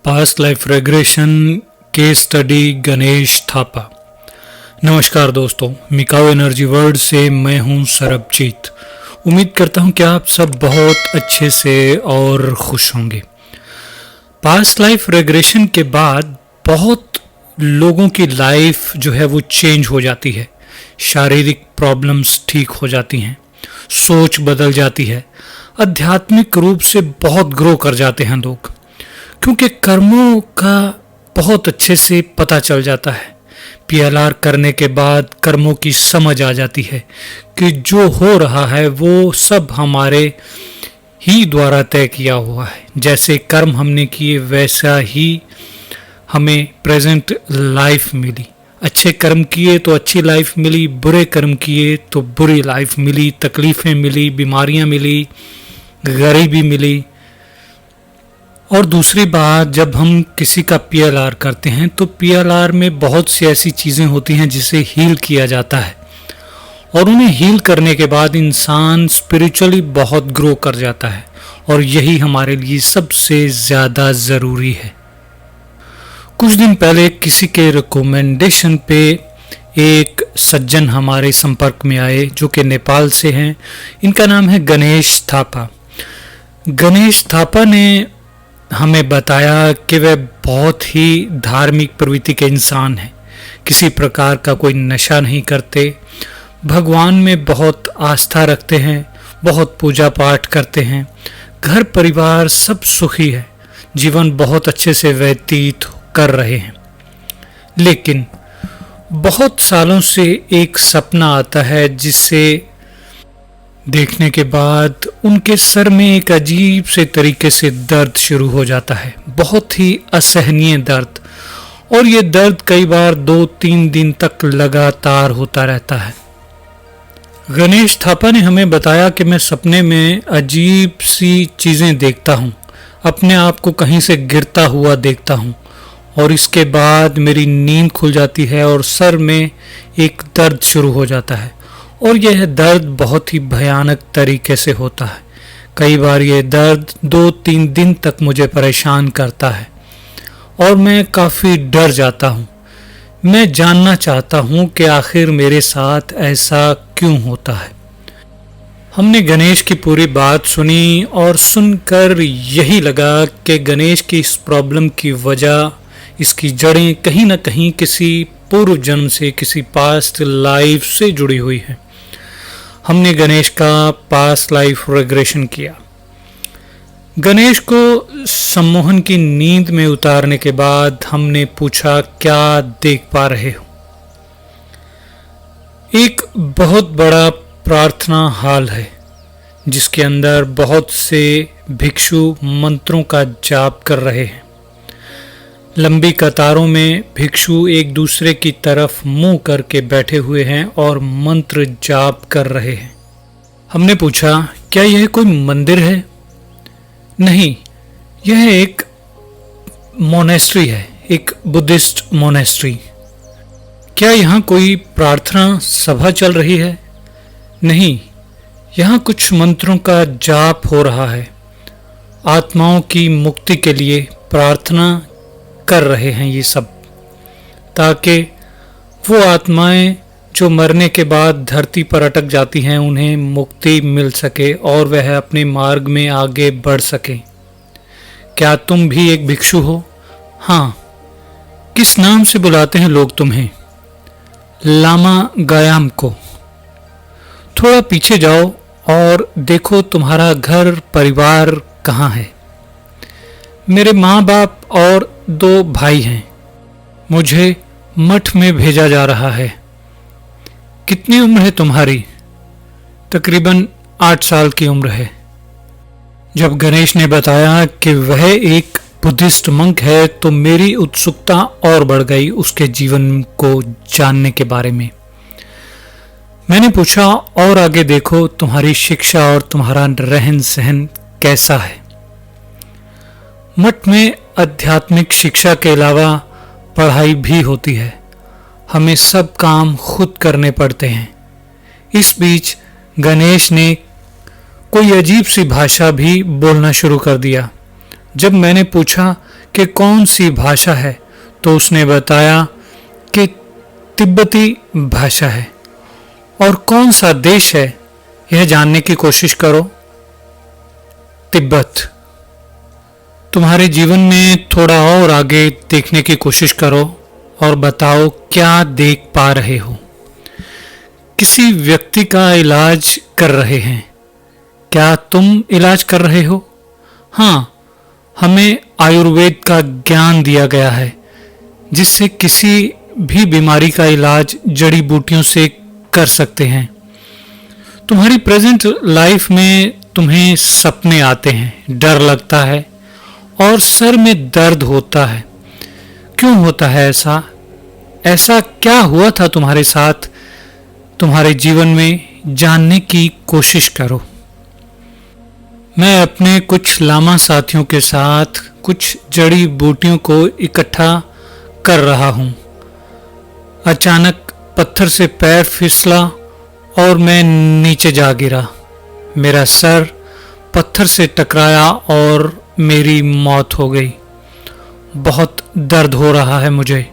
Past life regression case study Ganesh Thapa. नमस्कार दोस्तों, Mikao energy world से मैं हूं सरबजीत। उम्मीद करता हूं कि आप सब बहुत अच्छे से और खुश होंगे। पास्ट लाइफ रेग्रेशन के बाद बहुत लोगों की लाइफ जो है वो चेंज हो जाती है। शारीरिक प्रॉब्लम्स ठीक हो जाती हैं, सोच बदल जाती है, आध्यात्मिक रूप से बहुत ग्रो कर जाते हैं लोग, क्योंकि कर्मों का बहुत अच्छे से पता चल जाता है। पीएलआर करने के बाद कर्मों की समझ आ जाती है कि जो हो रहा है वो सब हमारे ही द्वारा तय किया हुआ है। जैसे कर्म हमने किए वैसा ही हमें प्रेजेंट लाइफ मिली। अच्छे कर्म किए तो अच्छी लाइफ मिली, बुरे कर्म किए तो बुरी लाइफ मिली, तकलीफें मिली, बीमारियां मिली, गरीबी मिली। और दूसरी बात, जब हम किसी का पीएलआर करते हैं तो पीएलआर में बहुत सी ऐसी चीज़ें होती हैं जिसे हील किया जाता है, और उन्हें हील करने के बाद इंसान स्पिरिचुअली बहुत ग्रो कर जाता है, और यही हमारे लिए सबसे ज़्यादा ज़रूरी है। कुछ दिन पहले किसी के रिकमेंडेशन पे एक सज्जन हमारे संपर्क में आए जो कि नेपाल से हैं। इनका नाम है गणेश थापा। गणेश थापा ने हमें बताया कि वह बहुत ही धार्मिक प्रवृत्ति के इंसान हैं। किसी प्रकार का कोई नशा नहीं करते, भगवान में बहुत आस्था रखते हैं, बहुत पूजा पाठ करते हैं, घर परिवार सब सुखी है, जीवन बहुत अच्छे से व्यतीत कर रहे हैं। लेकिन बहुत सालों से एक सपना आता है जिसे देखने के बाद उनके सर में एक अजीब से तरीके से दर्द शुरू हो जाता है, बहुत ही असहनीय दर्द। और ये दर्द कई बार 2-3 दिन तक लगातार होता रहता है। गणेश थापा ने हमें बताया कि मैं सपने में अजीब सी चीज़ें देखता हूँ, अपने आप को कहीं से गिरता हुआ देखता हूँ, और इसके बाद मेरी नींद खुल जाती है और सर में एक दर्द शुरू हो जाता है, और यह दर्द बहुत ही भयानक तरीके से होता है। कई बार यह दर्द 2-3 दिन तक मुझे परेशान करता है और मैं काफ़ी डर जाता हूँ। मैं जानना चाहता हूँ कि आखिर मेरे साथ ऐसा क्यों होता है। हमने गणेश की पूरी बात सुनी और सुनकर यही लगा कि गणेश की इस प्रॉब्लम की वजह, इसकी जड़ें कहीं ना कहीं किसी पूर्व जन्म से, किसी पास्ट लाइफ से जुड़ी हुई है। हमने गणेश का पास्ट लाइफ रेग्रेशन किया। गणेश को सम्मोहन की नींद में उतारने के बाद हमने पूछा, क्या देख पा रहे हो? एक बहुत बड़ा प्रार्थना हॉल है जिसके अंदर बहुत से भिक्षु मंत्रों का जाप कर रहे हैं। लंबी कतारों में भिक्षु एक दूसरे की तरफ मुंह करके बैठे हुए हैं और मंत्र जाप कर रहे हैं। हमने पूछा, क्या यह कोई मंदिर है? नहीं, यह एक मोनेस्ट्री है, एक बुद्धिस्ट मोनेस्ट्री। क्या यहाँ कोई प्रार्थना सभा चल रही है? नहीं, यहाँ कुछ मंत्रों का जाप हो रहा है। आत्माओं की मुक्ति के लिए प्रार्थना कर रहे हैं ये सब, ताकि वो आत्माएं जो मरने के बाद धरती पर अटक जाती हैं उन्हें मुक्ति मिल सके और वह अपने मार्ग में आगे बढ़ सके। क्या तुम भी एक भिक्षु हो? हाँ। किस नाम से बुलाते हैं लोग तुम्हें? लामा गयाम को। थोड़ा पीछे जाओ और देखो तुम्हारा घर परिवार कहाँ है? मेरे माँ बाप और 2 भाई हैं। मुझे मठ में भेजा जा रहा है। कितनी उम्र है तुम्हारी? तकरीबन 8 साल की उम्र है। जब गणेश ने बताया कि वह एक बुद्धिस्ट मंक है तो मेरी उत्सुकता और बढ़ गई उसके जीवन को जानने के बारे में। मैंने पूछा, और आगे देखो तुम्हारी शिक्षा और तुम्हारा रहन सहन कैसा है? मठ में आध्यात्मिक शिक्षा के अलावा पढ़ाई भी होती है। हमें सब काम खुद करने पड़ते हैं। इस बीच गणेश ने कोई अजीब सी भाषा भी बोलना शुरू कर दिया। जब मैंने पूछा कि कौन सी भाषा है, तो उसने बताया कि तिब्बती भाषा है। और कौन सा देश है यह जानने की कोशिश करो, तिब्बत। तुम्हारे जीवन में थोड़ा और आगे देखने की कोशिश करो और बताओ क्या देख पा रहे हो। किसी व्यक्ति का इलाज कर रहे हैं, क्या तुम इलाज कर रहे हो? हाँ, हमें आयुर्वेद का ज्ञान दिया गया है जिससे किसी भी बीमारी का इलाज जड़ी बूटियों से कर सकते हैं। तुम्हारी प्रेजेंट लाइफ में तुम्हें सपने आते हैं, डर लगता है और सर में दर्द होता है। क्यों होता है ऐसा? ऐसा क्या हुआ था तुम्हारे साथ तुम्हारे जीवन में, जानने की कोशिश करो। मैं अपने कुछ लामा साथियों के साथ कुछ जड़ी बूटियों को इकट्ठा कर रहा हूँ। अचानक पत्थर से पैर फिसला और मैं नीचे जा गिरा। मेरा सर पत्थर से टकराया और मेरी मौत हो गई। बहुत दर्द हो रहा है मुझे।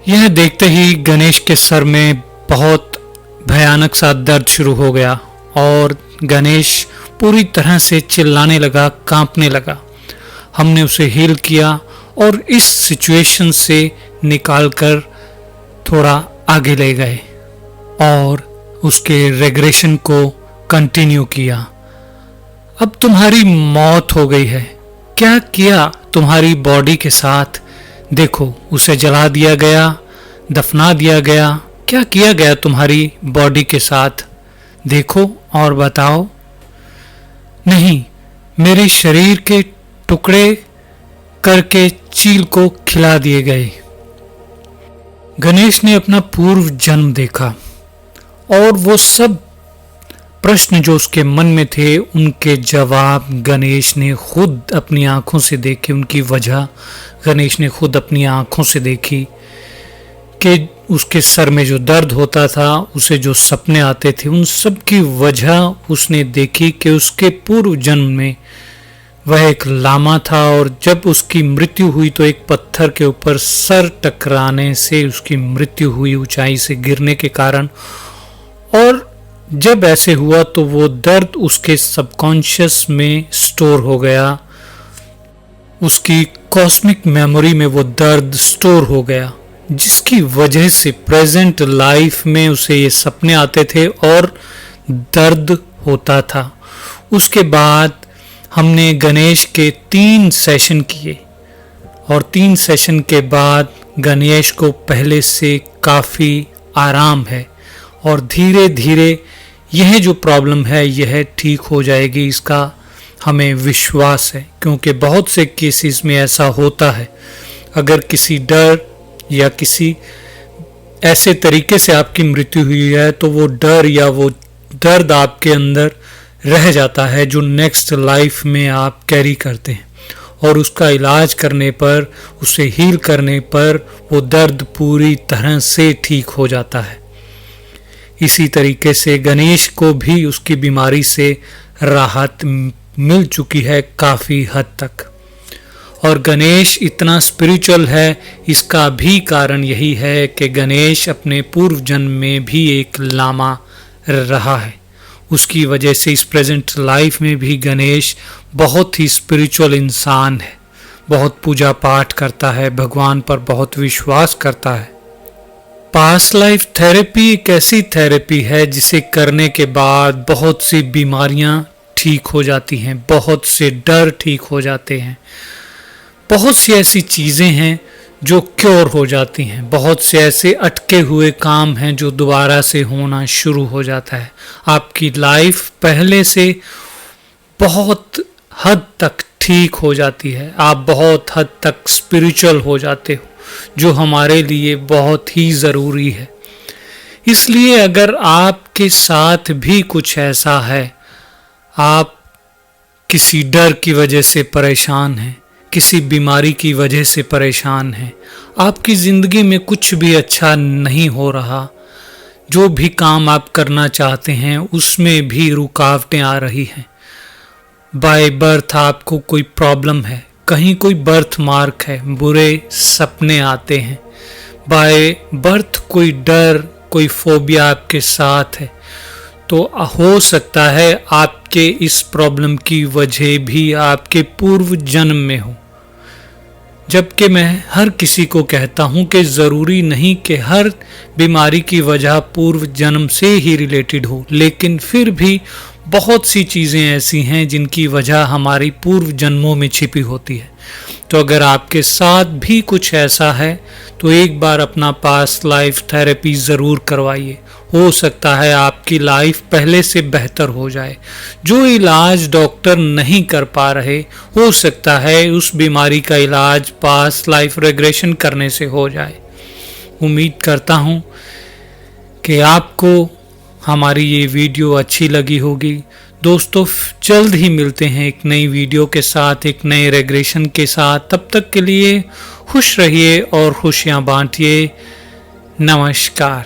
यह देखते ही गणेश के सर में बहुत भयानक सा दर्द शुरू हो गया और गणेश पूरी तरह से चिल्लाने लगा, कांपने लगा। हमने उसे हील किया और इस सिचुएशन से निकालकर थोड़ा आगे ले गए और उसके रेग्रेशन को कंटिन्यू किया। अब तुम्हारी मौत हो गई है। क्या किया तुम्हारी बॉडी के साथ? देखो, उसे जला दिया गया, दफना दिया गया। क्या किया गया तुम्हारी बॉडी के साथ? देखो और बताओ। नहीं, मेरे शरीर के टुकड़े करके चील को खिला दिए गए। गणेश ने अपना पूर्व जन्म देखा और वो सब प्रश्न जो उसके मन में थे उनके जवाब गणेश ने खुद अपनी आंखों से देखे। उनकी वजह गणेश ने खुद अपनी आंखों से देखी कि उसके सर में जो दर्द होता था, उसे जो सपने आते थे, उन सब की वजह उसने देखी कि उसके पूर्व जन्म में वह एक लामा था और जब उसकी मृत्यु हुई तो एक पत्थर के ऊपर सर टकराने से उसकी मृत्यु हुई, ऊंचाई से गिरने के कारण। और जब ऐसे हुआ तो वो दर्द उसके सबकॉन्शियस में स्टोर हो गया, उसकी कॉस्मिक मेमोरी में वो दर्द स्टोर हो गया, जिसकी वजह से प्रेजेंट लाइफ में उसे ये सपने आते थे और दर्द होता था। उसके बाद हमने गणेश के 3 सेशन किए और 3 सेशन के बाद गणेश को पहले से काफ़ी आराम है और धीरे धीरे यह जो प्रॉब्लम है यह ठीक हो जाएगी, इसका हमें विश्वास है। क्योंकि बहुत से केसेस में ऐसा होता है, अगर किसी डर या किसी ऐसे तरीके से आपकी मृत्यु हुई है तो वो डर या वो दर्द आपके अंदर रह जाता है जो नेक्स्ट लाइफ में आप कैरी करते हैं और उसका इलाज करने पर, उसे हील करने पर वो दर्द पूरी तरह से ठीक हो जाता है। इसी तरीके से गणेश को भी उसकी बीमारी से राहत मिल चुकी है काफ़ी हद तक। और गणेश इतना स्पिरिचुअल है, इसका भी कारण यही है कि गणेश अपने पूर्व जन्म में भी एक लामा रहा है। उसकी वजह से इस प्रेजेंट लाइफ में भी गणेश बहुत ही स्पिरिचुअल इंसान है, बहुत पूजा पाठ करता है, भगवान पर बहुत विश्वास करता है। पास्ट लाइफ थेरेपी एक ऐसी थेरेपी है जिसे करने के बाद बहुत सी बीमारियां ठीक हो जाती हैं, बहुत से डर ठीक हो जाते हैं, बहुत सी ऐसी चीज़ें हैं जो क्योर हो जाती हैं, बहुत से ऐसे अटके हुए काम हैं जो दोबारा से होना शुरू हो जाता है। आपकी लाइफ पहले से बहुत हद तक ठीक हो जाती है, आप बहुत हद तक स्पिरिचुअल हो जाते हो, जो हमारे लिए बहुत ही ज़रूरी है। इसलिए अगर आपके साथ भी कुछ ऐसा है, आप किसी डर की वजह से परेशान हैं, किसी बीमारी की वजह से परेशान हैं, आपकी ज़िंदगी में कुछ भी अच्छा नहीं हो रहा, जो भी काम आप करना चाहते हैं उसमें भी रुकावटें आ रही हैं, बाय बर्थ आपको कोई प्रॉब्लम है, कहीं कोई बर्थ मार्क है, बुरे सपने आते हैं, बाय बर्थ कोई डर, कोई फोबिया आपके साथ है, तो हो सकता है आपके इस प्रॉब्लम की वजह भी आपके पूर्व जन्म में हो। जबकि मैं हर किसी को कहता हूं कि ज़रूरी नहीं कि हर बीमारी की वजह पूर्व जन्म से ही रिलेटेड हो, लेकिन फिर भी बहुत सी चीज़ें ऐसी हैं जिनकी वजह हमारी पूर्व जन्मों में छिपी होती है। तो अगर आपके साथ भी कुछ ऐसा है तो एक बार अपना पास्ट लाइफ थेरेपी ज़रूर करवाइए। हो सकता है आपकी लाइफ पहले से बेहतर हो जाए। जो इलाज डॉक्टर नहीं कर पा रहे, हो सकता है उस बीमारी का इलाज पास्ट लाइफ रेग्रेशन करने से हो जाए। उम्मीद करता हूँ कि आपको हमारी ये वीडियो अच्छी लगी होगी। दोस्तों, जल्द ही मिलते हैं एक नई वीडियो के साथ, एक नए रेग्रेशन के साथ। तब तक के लिए खुश रहिए और खुशियाँ बांटिए। नमस्कार।